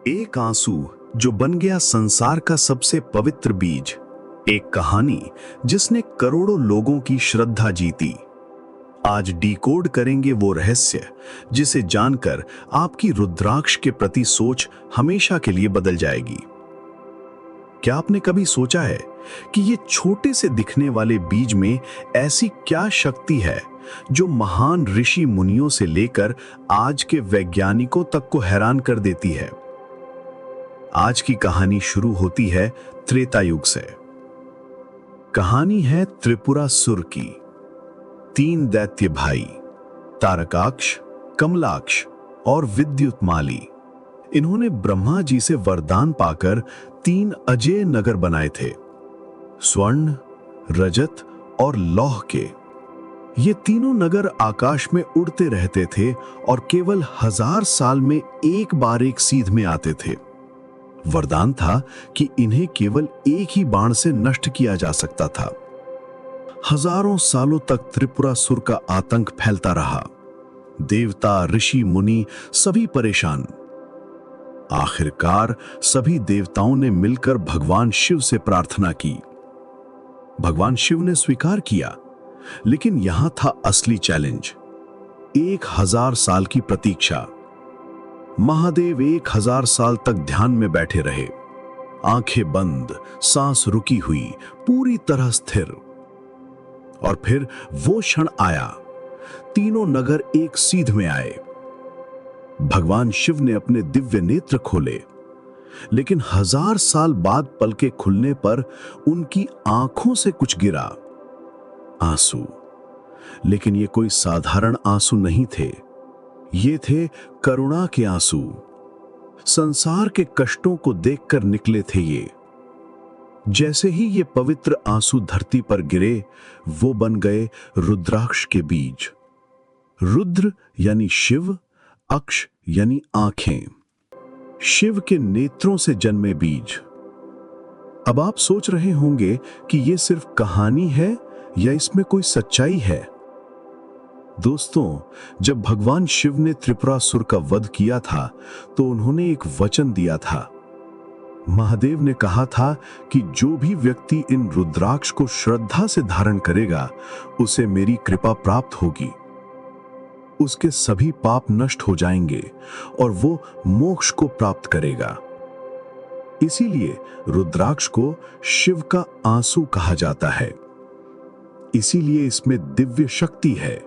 एक आंसू जो बन गया संसार का सबसे पवित्र बीज। एक कहानी जिसने करोड़ों लोगों की श्रद्धा जीती। आज डिकोड करेंगे वो रहस्य जिसे जानकर आपकी रुद्राक्ष के प्रति सोच हमेशा के लिए बदल जाएगी। क्या आपने कभी सोचा है कि ये छोटे से दिखने वाले बीज में ऐसी क्या शक्ति है जो महान ऋषि मुनियों से लेकर आज के वैज्ञानिकों तक को हैरान कर देती है? आज की कहानी शुरू होती है त्रेता युग से। कहानी है त्रिपुरासुर की। तीन दैत्य भाई तारकाक्ष, कमलाक्ष और विद्युतमाली, इन्होंने ब्रह्मा जी से वरदान पाकर तीन अजेय नगर बनाए थे, स्वर्ण, रजत और लौह के। ये तीनों नगर आकाश में उड़ते रहते थे और केवल 1000 साल में एक बार एक सीध में आते थे। वरदान था कि इन्हें केवल एक ही बाण से नष्ट किया जा सकता था। हजारों सालों तक त्रिपुरासुर का आतंक फैलता रहा। देवता, ऋषि, मुनि सभी परेशान। आखिरकार सभी देवताओं ने मिलकर भगवान शिव से प्रार्थना की। भगवान शिव ने स्वीकार किया, लेकिन यहां था असली चैलेंज। 1000 साल की प्रतीक्षा। महादेव 1000 साल तक ध्यान में बैठे रहे, आंखें बंद, सांस रुकी हुई, पूरी तरह स्थिर। और फिर वो क्षण आया, तीनों नगर एक सीध में आए। भगवान शिव ने अपने दिव्य नेत्र खोले, लेकिन 1000 साल बाद पलके खुलने पर उनकी आंखों से कुछ गिरा, आंसू। लेकिन ये कोई साधारण आंसू नहीं थे, ये थे करुणा के आंसू। संसार के कष्टों को देखकर निकले थे ये। जैसे ही ये पवित्र आंसू धरती पर गिरे, वो बन गए रुद्राक्ष के बीज। रुद्र यानी शिव, अक्ष यानी आंखें। शिव के नेत्रों से जन्मे बीज। अब आप सोच रहे होंगे कि ये सिर्फ कहानी है या इसमें कोई सच्चाई है। दोस्तों, जब भगवान शिव ने त्रिपुरासुर का वध किया था तो उन्होंने एक वचन दिया था। महादेव ने कहा था कि जो भी व्यक्ति इन रुद्राक्ष को श्रद्धा से धारण करेगा, उसे मेरी कृपा प्राप्त होगी। उसके सभी पाप नष्ट हो जाएंगे और वो मोक्ष को प्राप्त करेगा। इसीलिए रुद्राक्ष को शिव का आंसू कहा जाता है। इसीलिए इसमें दिव्य शक्ति है।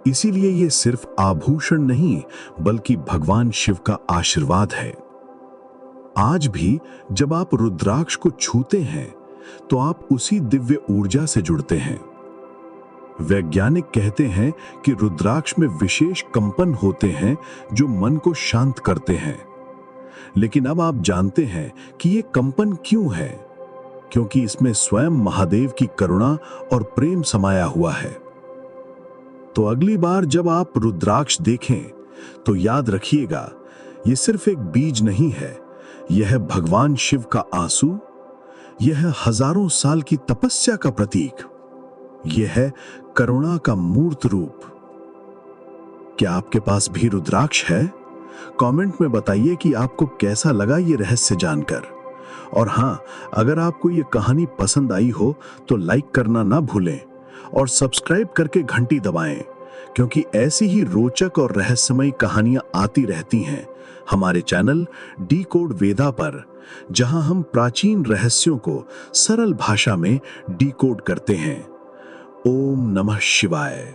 इसीलिए ये सिर्फ आभूषण नहीं, बल्कि भगवान शिव का आशीर्वाद है। आज भी जब आप रुद्राक्ष को छूते हैं तो आप उसी दिव्य ऊर्जा से जुड़ते हैं। वैज्ञानिक कहते हैं कि रुद्राक्ष में विशेष कंपन होते हैं जो मन को शांत करते हैं। लेकिन अब आप जानते हैं कि ये कंपन क्यों है? क्योंकि इसमें स्वयं महादेव की करुणा और प्रेम समाया हुआ है। तो अगली बार जब आप रुद्राक्ष देखें तो याद रखिएगा, यह सिर्फ एक बीज नहीं है, यह है भगवान शिव का आंसू, यह है हजारों साल की तपस्या का प्रतीक, यह है करुणा का मूर्त रूप। क्या आपके पास भी रुद्राक्ष है? कमेंट में बताइए कि आपको कैसा लगा ये रहस्य जानकर। और हां, अगर आपको ये कहानी पसंद आई हो तो लाइक करना ना भूलें और सब्सक्राइब करके घंटी दबाएं, क्योंकि ऐसी ही रोचक और रहस्यमयी कहानियां आती रहती हैं हमारे चैनल डिकोड वेदा पर, जहां हम प्राचीन रहस्यों को सरल भाषा में डिकोड करते हैं। ओम नमः शिवाय।